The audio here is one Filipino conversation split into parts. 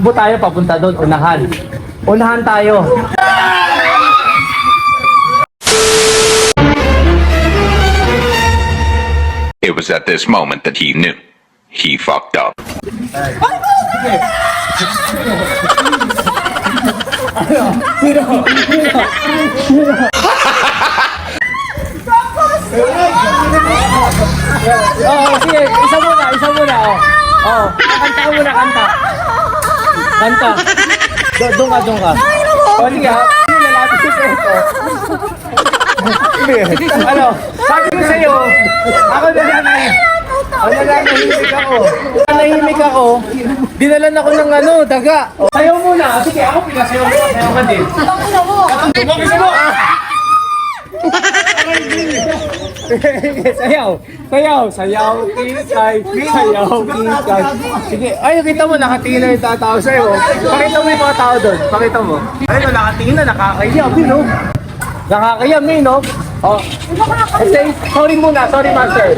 Takbo tayo papunta doon, unahan. Unahan tayo. It was at this moment that he knew. He fucked up. Oh, sige, isa muna. Oh, kanta muna, kanta. Kanta. Doon ka. Oh, sige ha. Lalapit ko sa ito. Ano, sabi ko sa'yo, ako nanahimik ako. Dinalan ako ng daga. Sayaw muna. Sige, ako pinasayaw mo. Sayaw ka din. Tumagis mo. Sayaw, kisay. Sige, ay, kita mo, nakatingin na yung tao sa'yo. Pakita mo yung mga tao doon. Pakita mo. Ay, nakatingin na, nakakayam, no? Nakakayam, no? Oh. Sorry muna, sorry master.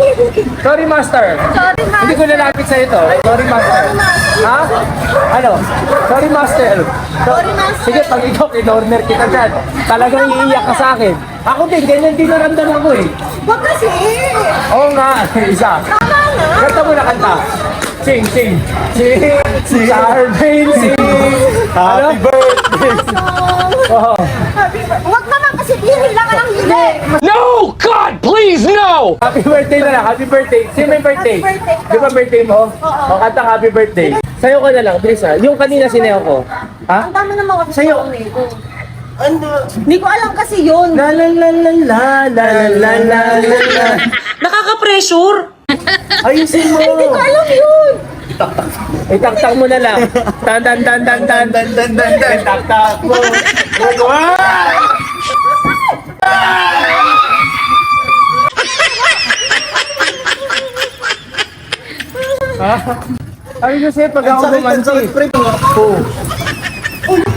Hindi ko lalapit sa ito. Sorry master. Ha? Ano? Sorry master. Sige, pag ikaw, kinorner kita dyan. Talagang iiyak ka sa akin. Ako din, ganyan din naramdaman ko eh. Wag kasi! Oo nga, isa. Tama na! Kanta mo na kanta. Sing. Sarbain, sing. Happy birthday. Oh. Wag naman kasi bihil lang ang hindi! No! God, please, no! Happy birthday na lang, happy birthday. Sino may birthday? Happy birthday. Di ba birthday mo? Oo. O, kanta happy birthday. Sayo ka na lang, bilis na. Yung kanina sineo ko. Ha? Ang dami naman kasi Sa'yo. Hindi ko alam kasi yun. La. Nakaka-pressure. Ayusin mo. Hindi ko alam yun. Itaktak mo na lang. Tan. Itaktak mo. Ha? Ay, kasi pag ako bumansi. Oo.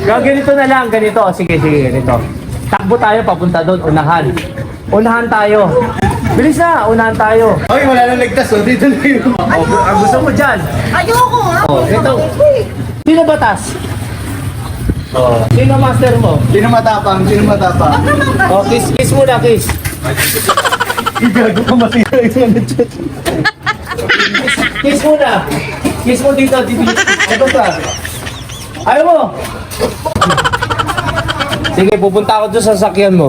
Ganito na lang, ganito. Sige, ganito. Takbo tayo papunta doon, unahan. Unahan tayo. Bilis na, unahan tayo. Ay, wala nang ligtas, oh. Dito na yun. Ang gusto mo dyan. Ayoko ha. Oh, ito. Sino batas? Oh, sino master mo? Sino matapang? Oh, kiss muna, kiss. Gago ka masira yung chat. Kiss muna. Kiss mo dito. Ito ka. Ayaw mo. Sige, pupunta ako doon sa sasakyan mo.